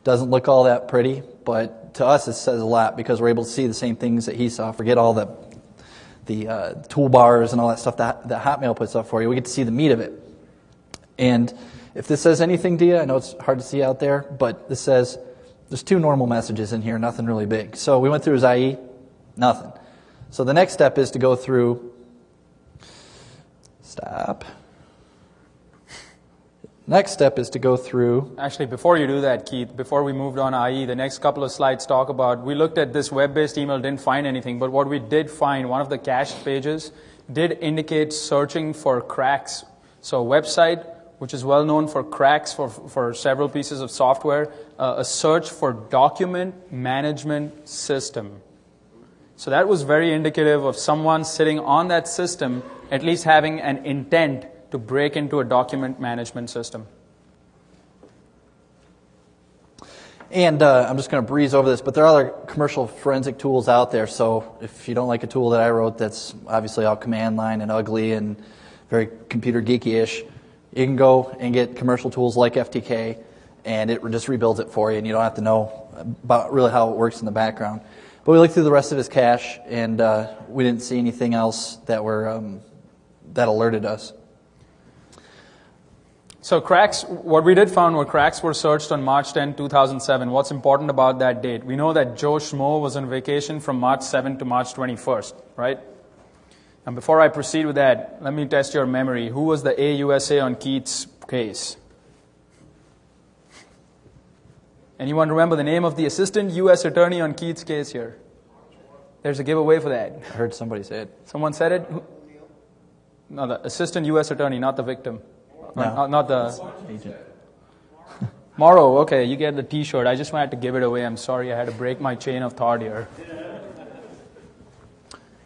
Doesn't look all that pretty, but to us it says a lot because we're able to see the same things that he saw. Forget all the toolbars and all that stuff that Hotmail puts up for you. We get to see the meat of it. And if this says anything to you, I know it's hard to see out there, but this says there's 2 normal messages in here, nothing really big. So we went through his IE, nothing. So the next step is to go through, Next step is to go through. Actually, before you do that, Keith, before we moved on IE, the next couple of slides talk about, we looked at this web-based email, didn't find anything, but what we did find, one of the cached pages did indicate searching for cracks. So a website, which is well known for cracks for several pieces of software, a search for document management system. So that was very indicative of someone sitting on that system, at least having an intent to break into a document management system. And I'm just going to breeze over this, but there are other commercial forensic tools out there. So if you don't like a tool that I wrote that's obviously all command line and ugly and very computer geeky-ish, you can go and get commercial tools like FTK, and it just rebuilds it for you, and you don't have to know about really how it works in the background. But we looked through the rest of his cache, and we didn't see anything else that that alerted us. So cracks, what we did find were cracks were searched on March 10, 2007. What's important about that date? We know that Joe Schmo was on vacation from March 7 to March 21st, right? And before I proceed with that, let me test your memory. Who was the AUSA on Keith's case? Anyone remember the name of the assistant U.S. attorney on Keith's case here? There's a giveaway for that. I heard somebody say it. Someone said it? No, the assistant U.S. attorney, not the victim. No. Not the agent. Morrow, okay, you get the T-shirt. I just wanted to give it away. I'm sorry, I had to break my chain of thought here.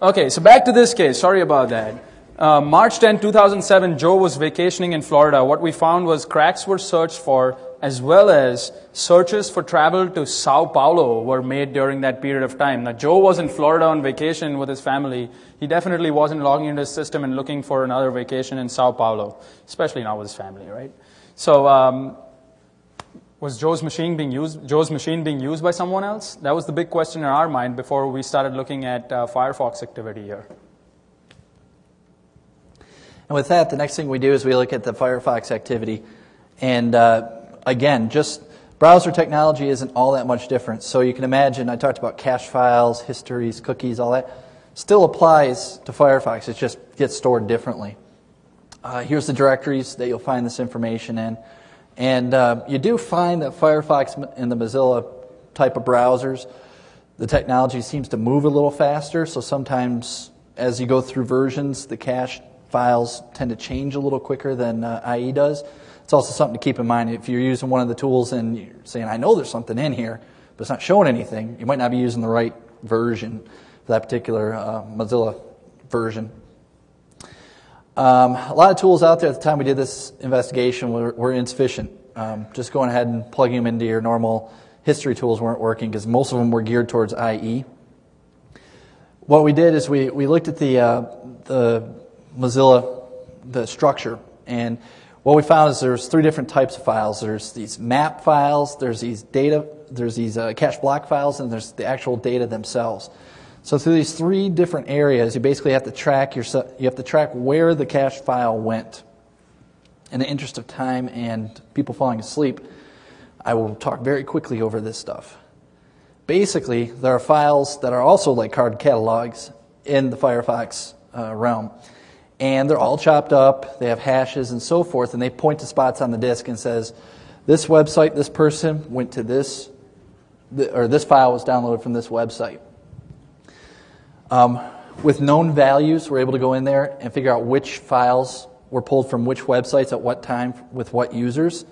Okay, so back to this case. Sorry about that. March 10, 2007, Joe was vacationing in Florida. What we found was cracks were searched for, as well as searches for travel to Sao Paulo were made during that period of time. Now, Joe was in Florida on vacation with his family. He definitely wasn't logging into his system and looking for another vacation in Sao Paulo, especially not with his family, right? So, was Joe's machine being used by someone else? That was the big question in our mind before we started looking at Firefox activity here. And with that, the next thing we do is we look at the Firefox activity. And again, just browser technology isn't all that much different. So you can imagine, I talked about cache files, histories, cookies, all that. Still applies to Firefox. It just gets stored differently. Here's the directories that you'll find this information in. And you do find that Firefox and the Mozilla type of browsers, the technology seems to move a little faster. So sometimes as you go through versions, the cache files tend to change a little quicker than IE does. It's also something to keep in mind. If you're using one of the tools and you're saying, I know there's something in here, but it's not showing anything, you might not be using the right version for that particular Mozilla version. A lot of tools out there at the time we did this investigation were insufficient. Just going ahead and plugging them into your normal history tools weren't working because most of them were geared towards IE. What we did is we looked at the Mozilla, the structure, and what we found is there's 3 different types of files. There's these map files, there's these data, there's these cache block files, and there's the actual data themselves. So through these 3 different areas, you basically have to track where the cache file went. In the interest of time and people falling asleep, I will talk very quickly over this stuff. Basically, there are files that are also like card catalogs in the Firefox realm. And they're all chopped up, they have hashes and so forth, and they point to spots on the disk and says, this website, this person went to this, or this file was downloaded from this website. With known values, we're able to go in there and figure out which files were pulled from which websites at what time with what users.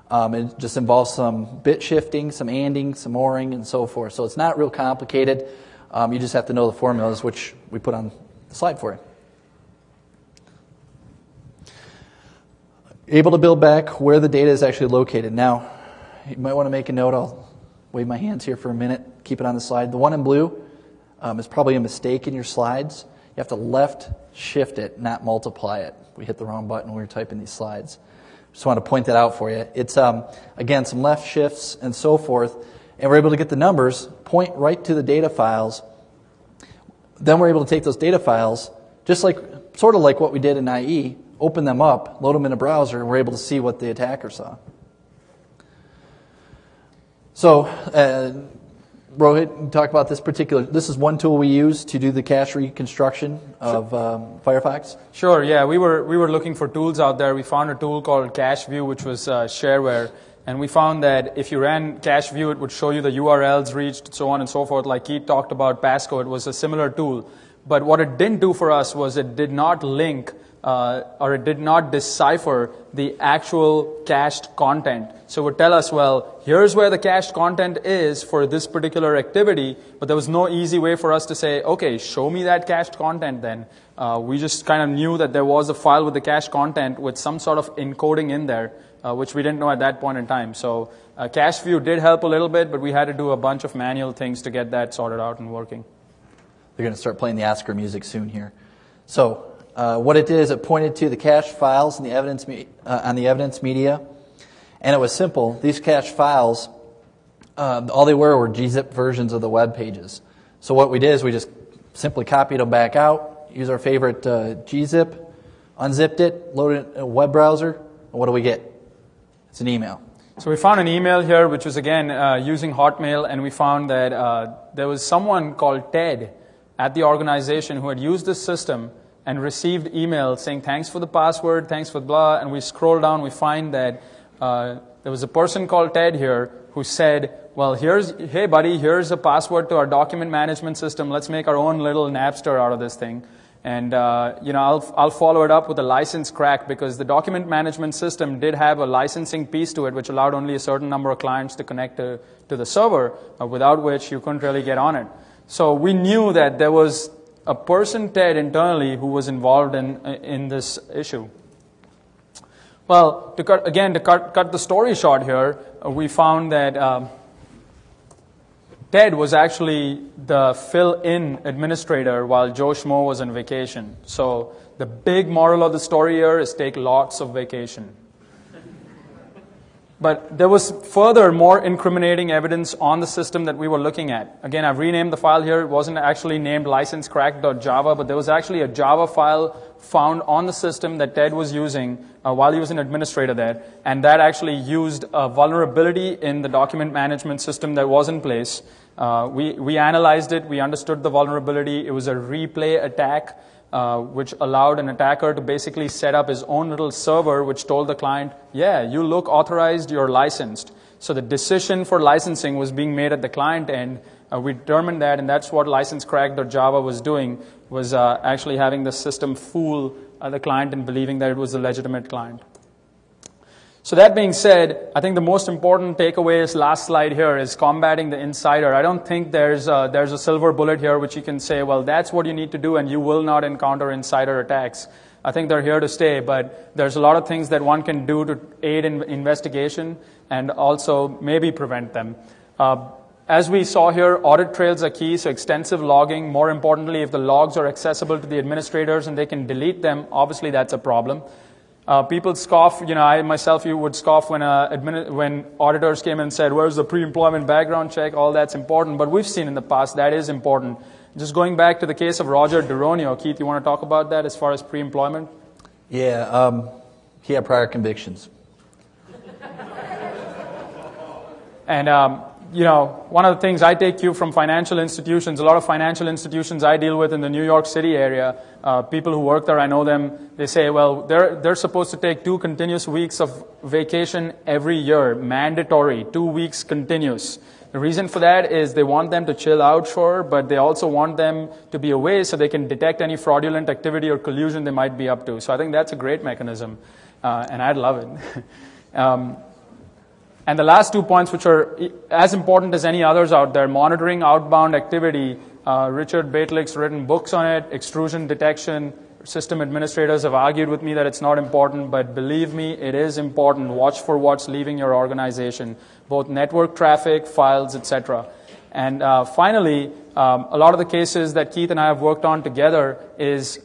It just involves some bit shifting, some anding, some oring, and so forth. So it's not real complicated. You just have to know the formulas, which we put on the slide for you. Able to build back where the data is actually located. Now, you might want to make a note. I'll wave my hands here for a minute. Keep it on the slide. The one in blue is probably a mistake in your slides. You have to left shift it, not multiply it. We hit the wrong button when we were typing these slides. Just want to point that out for you. It's, again, some left shifts and so forth, and we're able to get the numbers, point right to the data files. Then we're able to take those data files, sort of like what we did in IE, open them up, load them in a browser, and we're able to see what the attacker saw. So, Rohit, talk about this is one tool we use to do the cache reconstruction of Firefox. Sure, yeah, we were looking for tools out there. We found a tool called Cache View, which was shareware, and we found that if you ran Cache View, it would show you the URLs reached, so on and so forth. Like Keith talked about Pasco, it was a similar tool. But what it didn't do for us was it did not link or it did not decipher the actual cached content. So it would tell us, well, here's where the cached content is for this particular activity, but there was no easy way for us to say, okay, show me that cached content then. We just kind of knew that there was a file with the cached content with some sort of encoding in there, which we didn't know at that point in time. So Cache View did help a little bit, but we had to do a bunch of manual things to get that sorted out and working. They're going to start playing the Oscar music soon here. So what it did is it pointed to the cache files in the evidence on the evidence media, and it was simple. These cache files, all they were gzip versions of the web pages. So what we did is we just simply copied them back out, used our favorite gzip, unzipped it, loaded it in a web browser, and what do we get? It's an email. So we found an email here, which was, again, using Hotmail, and we found that there was someone called Ted at the organization who had used this system and received emails saying, thanks for the password, thanks for blah, and we scroll down, we find that there was a person called Ted here who said, well, hey buddy, here's a password to our document management system, let's make our own little Napster out of this thing. And I'll follow it up with a license crack, because the document management system did have a licensing piece to it which allowed only a certain number of clients to connect to the server, without which you couldn't really get on it. So we knew that there was a person, Ted, internally who was involved in this issue. Well, to cut the story short here, we found that Ted was actually the fill-in administrator while Joe Schmo was on vacation. So the big moral of the story here is take lots of vacation. But there was further, more incriminating evidence on the system that we were looking at. Again, I've renamed the file here. It wasn't actually named licensecrack.java, but there was actually a Java file found on the system that Ted was using while he was an administrator there. And that actually used a vulnerability in the document management system that was in place. We analyzed it. We understood the vulnerability. It was a replay attack, which allowed an attacker to basically set up his own little server, which told the client, yeah, you look authorized, you're licensed. So the decision for licensing was being made at the client end. We determined that, and that's what licensecrack.java was doing, was actually having the system fool the client and believing that it was a legitimate client. So that being said, I think the most important takeaway is last slide here is combating the insider. I don't think there's a silver bullet here which you can say, well, that's what you need to do and you will not encounter insider attacks. I think they're here to stay, but there's a lot of things that one can do to aid in investigation and also maybe prevent them. As we saw here, audit trails are key, so extensive logging. More importantly, if the logs are accessible to the administrators and they can delete them, obviously that's a problem. People scoff, I myself, you would scoff when auditors came and said, where's the pre-employment background check? All that's important, but we've seen in the past that is important. Just going back to the case of Roger Duronio, Keith, you want to talk about that as far as pre-employment? Yeah, he had prior convictions. And, one of the things I take cue from financial institutions, a lot of financial institutions I deal with in the New York City area, people who work there, I know them, they say, well, they're supposed to take 2 continuous weeks of vacation every year, mandatory, 2 weeks continuous. The reason for that is they want them to chill out, sure, but they also want them to be away so they can detect any fraudulent activity or collusion they might be up to. So I think that's a great mechanism, and I'd love it. And the last 2 points, which are as important as any others out there, monitoring outbound activity. Richard Baitlick's written books on it, extrusion detection. System administrators have argued with me that it's not important, but believe me, it is important. Watch for what's leaving your organization, both network traffic, files, etc. And finally, a lot of the cases that Keith and I have worked on together is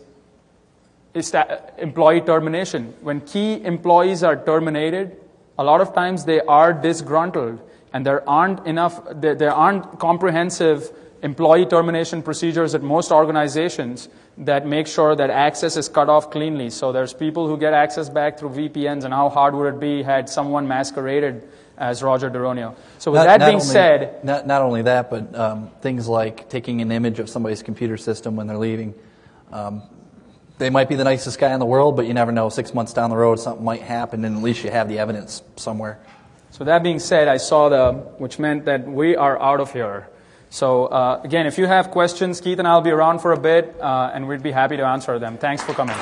employee termination. When key employees are terminated, a lot of times they are disgruntled, and there aren't comprehensive employee termination procedures at most organizations that make sure that access is cut off cleanly. So there's people who get access back through VPNs, and how hard would it be had someone masqueraded as Roger Duronio. So with that being said... Not only that, but things like taking an image of somebody's computer system when they're leaving. They might be the nicest guy in the world, but you never know. 6 months down the road, something might happen, and at least you have the evidence somewhere. So that being said, I saw which meant that we are out of here. So again, if you have questions, Keith and I will be around for a bit, and we'd be happy to answer them. Thanks for coming.